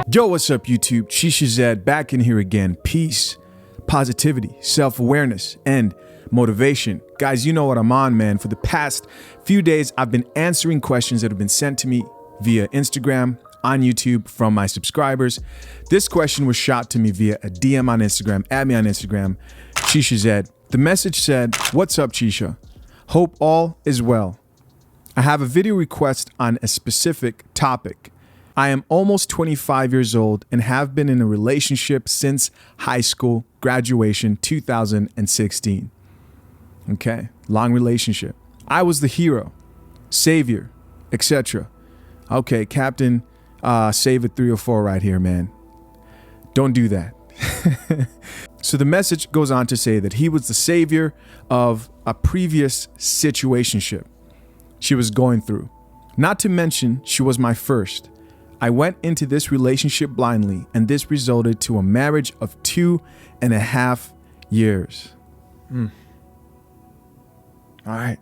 Yo, what's up, YouTube? Shisha Zed back in here again. Peace, positivity, self-awareness, and motivation. Guys, you know what I'm on, man. For the past few days, I've been answering questions that have been sent to me via Instagram, on YouTube from my subscribers. This question was shot to me via a DM on Instagram. Add me on Instagram, Shisha Zed. The message said, "What's up, Shisha? Hope all is well. I have a video request on a specific topic. I am almost 25 years old and have been in a relationship since high school graduation 2016. Okay, long relationship. I was the hero, savior, etc. Okay, Captain, save it 3 or 4 right here, man. Don't do that. So the message goes on to say that he was the savior of a previous situationship she was going through. Not to mention, she was my first. I went into this relationship blindly, and this resulted to a marriage of 2.5 years. All right.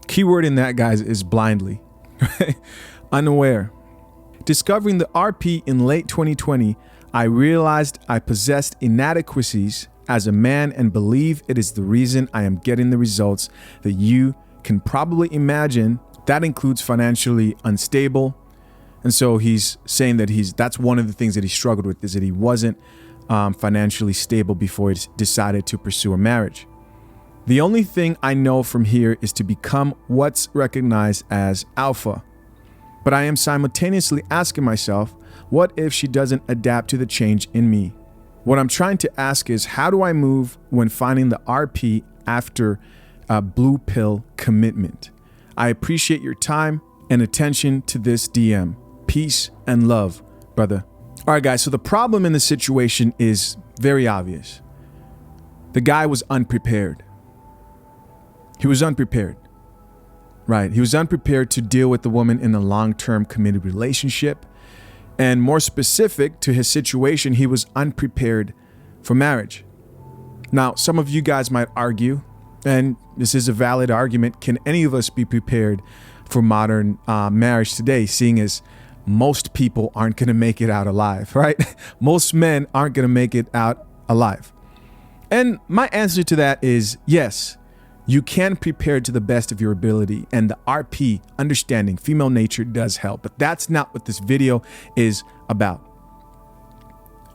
Keyword in that, guys, is blindly. Unaware. Discovering the RP in late 2020, I realized I possessed inadequacies as a man and believe it is the reason I am getting the results that you can probably imagine. That includes financially unstable. And so he's saying that that's one of the things that he struggled with, is that he wasn't financially stable before he decided to pursue a marriage. The only thing I know from here is to become what's recognized as alpha. But I am simultaneously asking myself, what if she doesn't adapt to the change in me? What I'm trying to ask is, how do I move when finding the RP after a blue pill commitment? I appreciate your time and attention to this DM. Peace and love, brother. All right, guys, so the problem in the situation is very obvious. The guy was unprepared. He was unprepared, right? He was unprepared to deal with the woman in a long-term committed relationship. And more specific to his situation, he was unprepared for marriage. Now, some of you guys might argue, and this is a valid argument, can any of us be prepared for modern marriage today, seeing as most people aren't going to make it out alive, right? Most men aren't going to make it out alive. And my answer to that is yes, you can prepare to the best of your ability, and the RP, understanding female nature, does help, but that's not what this video is about.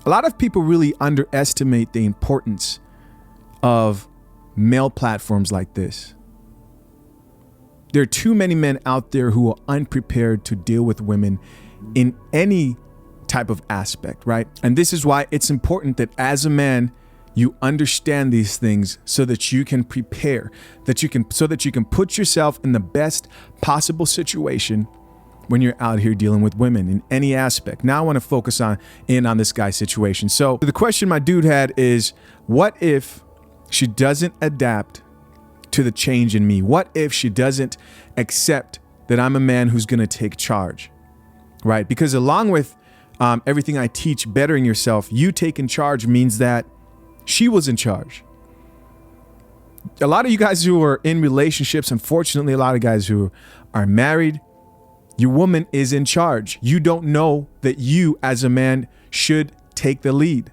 A lot of people really underestimate the importance of male platforms like this. There are too many men out there who are unprepared to deal with women in any type of aspect, right? And this is why it's important that as a man, you understand these things so that you can prepare, so that you can put yourself in the best possible situation when you're out here dealing with women in any aspect. Now I want to focus on this guy's situation. So the question my dude had is, what if she doesn't adapt to the change in me? What if she doesn't accept that I'm a man who's going to take charge, right? Because along with everything I teach, bettering yourself, you taking charge means that she was in charge. A lot of you guys who are in relationships, unfortunately, a lot of guys who are married, your woman is in charge. You don't know that you as a man should take the lead,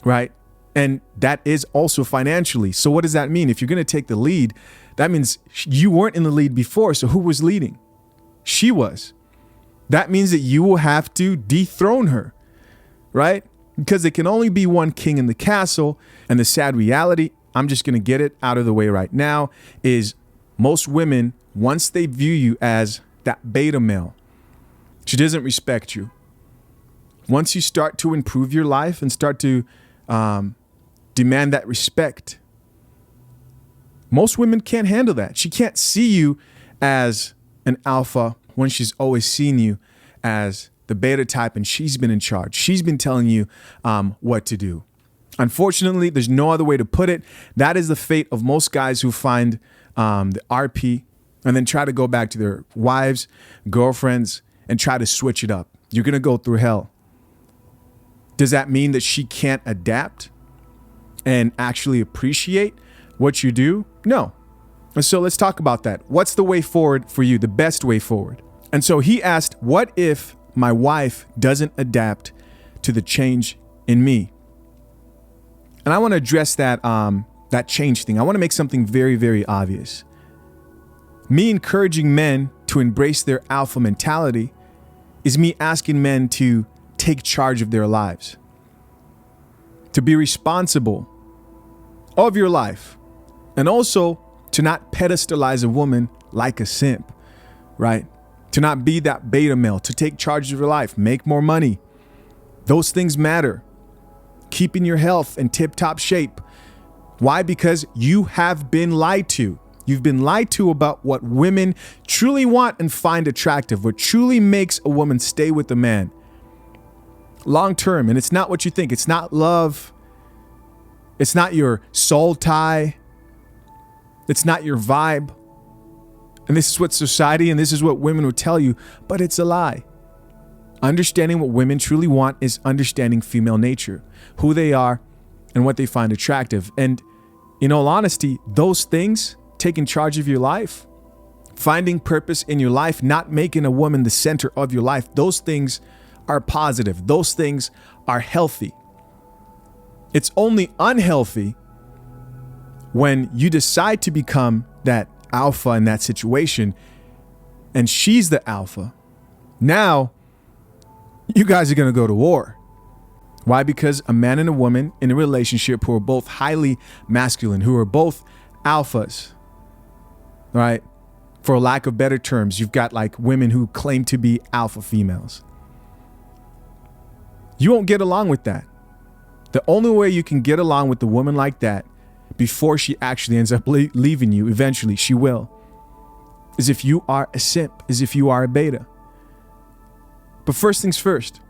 right? And that is also financially. So what does that mean? If you're going to take the lead, that means you weren't in the lead before. So who was leading? She was. That means that you will have to dethrone her, right? Because there can only be one king in the castle. And the sad reality, I'm just going to get it out of the way right now, is most women, once they view you as that beta male, she doesn't respect you. Once you start to improve your life and start to demand that respect, most women can't handle that. She can't see you as an alpha when she's always seen you as the beta type, and she's been in charge. She's been telling you what to do. Unfortunately, there's no other way to put it. That is the fate of most guys who find the RP and then try to go back to their wives, girlfriends, and try to switch it up. You're going to go through hell. Does that mean that she can't adapt and actually appreciate what you do? No. And so let's talk about that. What's the way forward for you, the best way forward? And so he asked, what if my wife doesn't adapt to the change in me. And I want to address that change thing. I want to make something very, very obvious. Me encouraging men to embrace their alpha mentality is me asking men to take charge of their lives, to be responsible of your life, and also to not pedestalize a woman like a simp, right? To not be that beta male, to take charge of your life, make more money. Those things matter. Keeping your health in tip-top shape. Why? Because you have been lied to. You've been lied to about what women truly want and find attractive, what truly makes a woman stay with a man long term. And it's not what you think. It's not love. It's not your soul tie. It's not your vibe. And this is what society and this is what women will tell you, but it's a lie. Understanding what women truly want is understanding female nature, who they are and what they find attractive. And in all honesty, those things, taking charge of your life, finding purpose in your life, not making a woman the center of your life, those things are positive. Those things are healthy. It's only unhealthy when you decide to become that alpha in that situation and she's the alpha. Now, you guys are going to go to war. Why? Because a man and a woman in a relationship who are both highly masculine, who are both alphas, right? For lack of better terms, you've got like women who claim to be alpha females. You won't get along with that. The only way you can get along with a woman like that before she actually ends up leaving you, eventually she will, is if you are a simp, is if you are a beta. But first things first,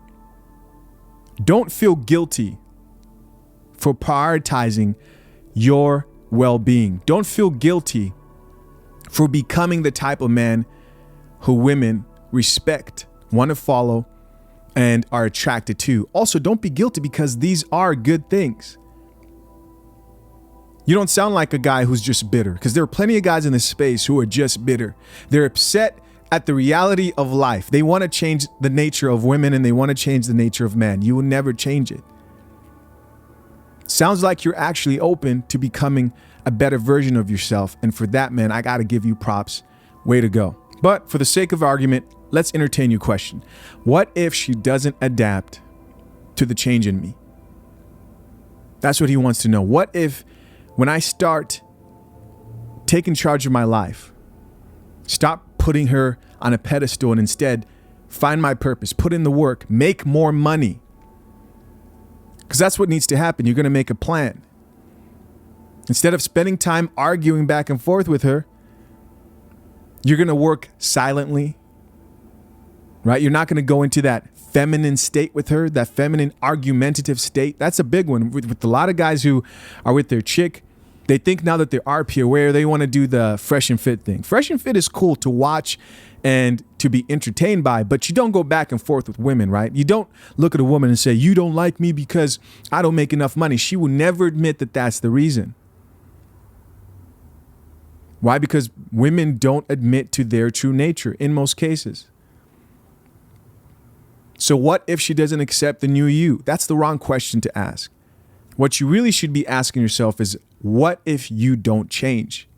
don't feel guilty for prioritizing your well-being. Don't feel guilty for becoming the type of man who women respect, want to follow, and are attracted to. Also, don't be guilty because these are good things. You don't sound like a guy who's just bitter, because there are plenty of guys in this space who are just bitter. They're upset at the reality of life. They want to change the nature of women and they want to change the nature of men. You will never change it. Sounds like you're actually open to becoming a better version of yourself. And for that, man, I got to give you props. Way to go. But for the sake of argument, let's entertain your question. What if she doesn't adapt to the change in me? That's what he wants to know. What if when I start taking charge of my life, stop putting her on a pedestal and instead find my purpose, put in the work, make more money? Because that's what needs to happen. You're going to make a plan. Instead of spending time arguing back and forth with her, you're going to work silently, right? You're not going to go into that feminine state with her, that feminine argumentative state. That's a big one with a lot of guys who are with their chick. They think now that they're RP aware, they want to do the fresh and fit thing. Fresh and fit is cool to watch and to be entertained by, but you don't go back and forth with women, right? You don't look at a woman and say, you don't like me because I don't make enough money. She will never admit that that's the reason. Why? Because women don't admit to their true nature in most cases. So what if she doesn't accept the new you? That's the wrong question to ask. What you really should be asking yourself is, what if you don't change?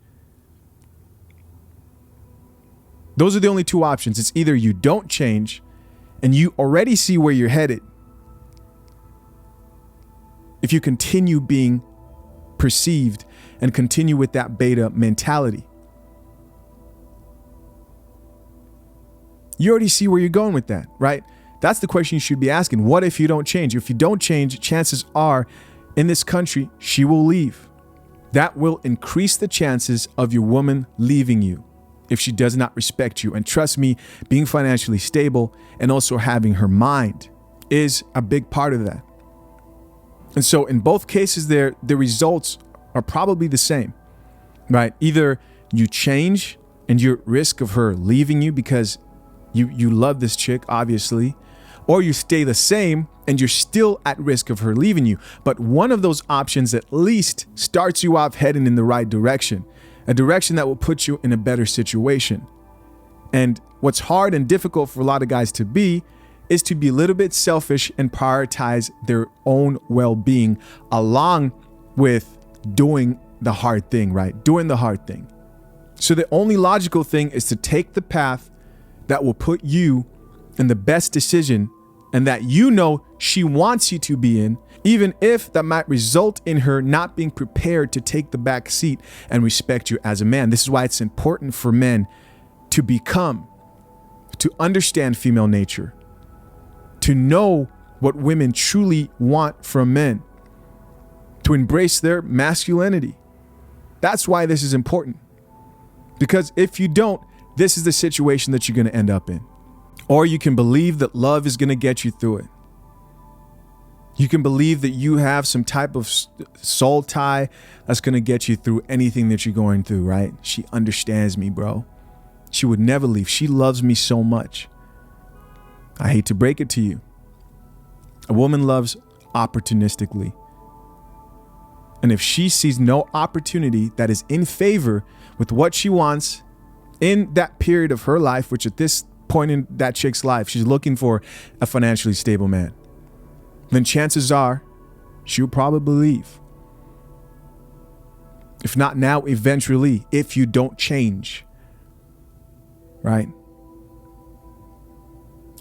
Those are the only two options. It's either you don't change and you already see where you're headed. If you continue being perceived and continue with that beta mentality, you already see where you're going with that, right? That's the question you should be asking. What if you don't change? If you don't change, chances are in this country, she will leave. That will increase the chances of your woman leaving you if she does not respect you. And trust me, being financially stable and also having her mind is a big part of that. And so in both cases there, the results are probably the same, right? Either you change and you're at risk of her leaving you because you love this chick, obviously, or you stay the same and you're still at risk of her leaving you. But one of those options at least starts you off heading in the right direction, a direction that will put you in a better situation. And what's hard and difficult for a lot of guys to be is to be a little bit selfish and prioritize their own well-being along with doing the hard thing, right? Doing the hard thing. So the only logical thing is to take the path that will put you in the best decision and that you know she wants you to be in, even if that might result in her not being prepared to take the back seat and respect you as a man. This is why it's important for men to understand female nature, to know what women truly want from men, to embrace their masculinity. That's why this is important. Because if you don't, this is the situation that you're going to end up in. Or you can believe that love is going to get you through it. You can believe that you have some type of soul tie that's going to get you through anything that you're going through, right? She understands me, bro. She would never leave. She loves me so much. I hate to break it to you. A woman loves opportunistically. And if she sees no opportunity that is in favor with what she wants in that period of her life, which at this point in that chick's life, she's looking for a financially stable man, then chances are she'll probably leave. If not now, eventually, if you don't change, right?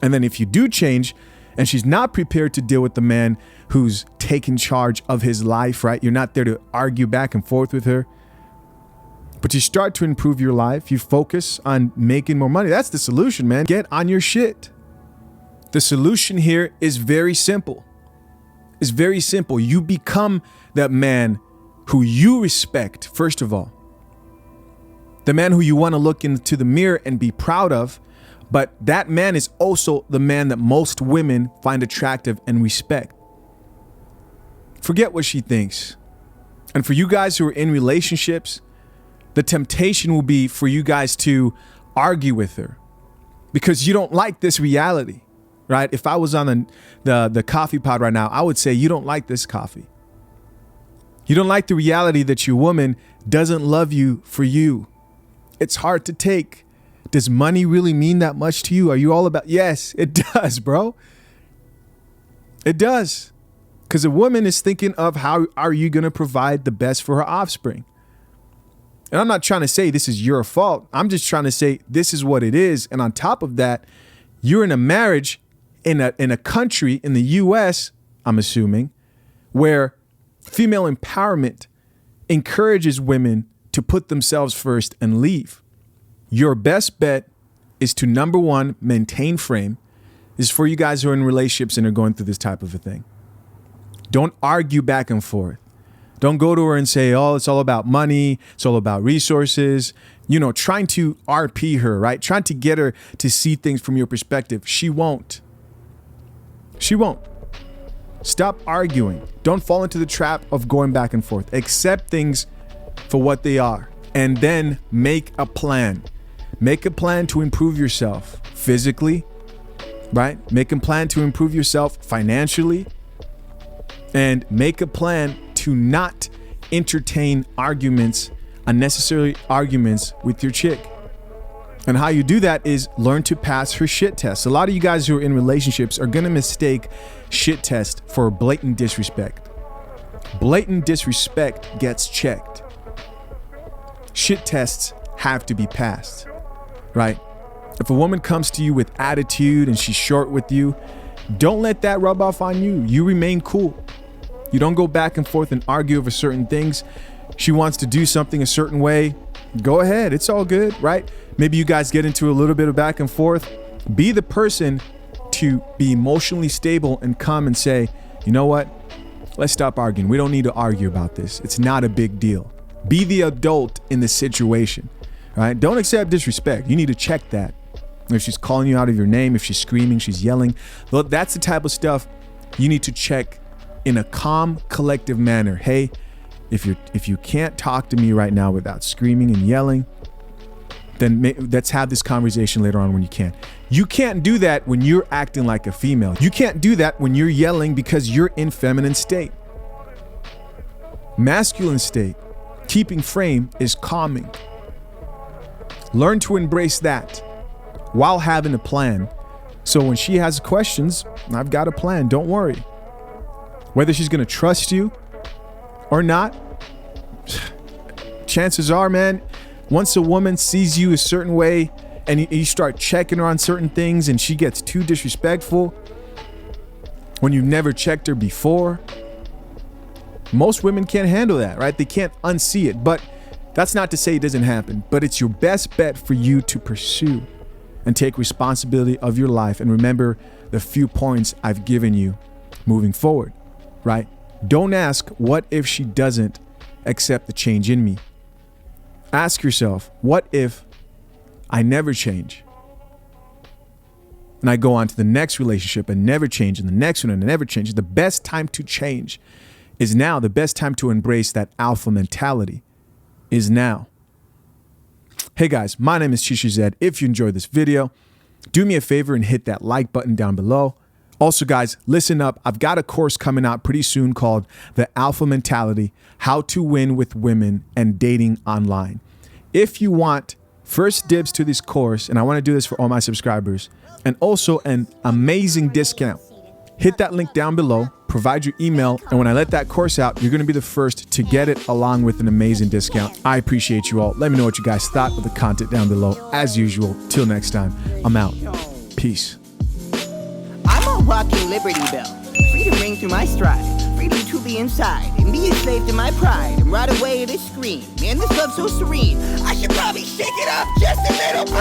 And then if you do change and she's not prepared to deal with the man who's taking charge of his life, right? You're not there to argue back and forth with her, but you start to improve your life. You focus on making more money. That's the solution, man. Get on your shit. The solution here is very simple. It's very simple. You become that man who you respect, first of all. The man who you want to look into the mirror and be proud of. But that man is also the man that most women find attractive and respect. Forget what she thinks. And for you guys who are in relationships, the temptation will be for you guys to argue with her because you don't like this reality, right? If I was on the coffee pod right now, I would say, you don't like this coffee. You don't like the reality that your woman doesn't love you for you. It's hard to take. Does money really mean that much to you? Are you all about? Yes, it does, bro. It does. Because a woman is thinking of how are you going to provide the best for her offspring? And I'm not trying to say this is your fault. I'm just trying to say this is what it is. And on top of that, you're in a marriage in a country, in the US, I'm assuming, where female empowerment encourages women to put themselves first and leave. Your best bet is to, number one, maintain frame. This is for you guys who are in relationships and are going through this type of a thing. Don't argue back and forth. Don't go to her and say, oh, it's all about money. It's all about resources. You know, trying to RP her, right? Trying to get her to see things from your perspective. She won't. She won't. Stop arguing. Don't fall into the trap of going back and forth. Accept things for what they are. And then make a plan. Make a plan to improve yourself physically, right? Make a plan to improve yourself financially. And make a plan to not entertain arguments, unnecessary arguments with your chick. And how you do that is learn to pass her shit test. A lot of you guys who are in relationships are going to mistake shit test for blatant disrespect. Blatant disrespect gets checked. Shit tests have to be passed, right? If a woman comes to you with attitude and she's short with you, don't let that rub off on you. You remain cool. You don't go back and forth and argue over certain things. She wants to do something a certain way. Go ahead. It's all good, right? Maybe you guys get into a little bit of back and forth. Be the person to be emotionally stable and come and say, you know what? Let's stop arguing. We don't need to argue about this. It's not a big deal. Be the adult in the situation, right? Don't accept disrespect. You need to check that. If she's calling you out of your name, if she's screaming, she's yelling, well, that's the type of stuff you need to check in a calm, collective manner. Hey, if you can't talk to me right now without screaming and yelling, then let's have this conversation later on when you can. You can't do that when you're acting like a female. You can't do that when you're yelling because you're in feminine state. Masculine state, keeping frame, is calming. Learn to embrace that while having a plan So when she has questions, I've got a plan. Don't worry. Whether she's going to trust you or not, chances are, man, once a woman sees you a certain way and you start checking her on certain things and she gets too disrespectful when you've never checked her before, most women can't handle that, right? They can't unsee it. But that's not to say it doesn't happen, but it's your best bet for you to pursue and take responsibility of your life. And remember the few points I've given you moving forward, right? Don't ask, what if she doesn't accept the change in me? Ask yourself, what if I never change? And I go on to the next relationship and never change, and the next one and never change. The best time to change is now. The best time to embrace that alpha mentality is now. Hey guys, my name is Chisha Zed. If you enjoyed this video, do me a favor and hit that like button down below. Also guys, listen up. I've got a course coming out pretty soon called The Alpha Mentality, How to Win with Women and Dating Online. If you want first dibs to this course, and I want to do this for all my subscribers, and also an amazing discount, hit that link down below, provide your email, and when I let that course out, you're going to be the first to get it along with an amazing discount. I appreciate you all. Let me know what you guys thought of the content down below. As usual, till next time, I'm out. Peace. I'm a walking Liberty Bell, free to ring through my stride, freedom to be inside, and be a slave to my pride, and ride away to scream. Man, this love's so serene, I should probably shake it up just a little bit.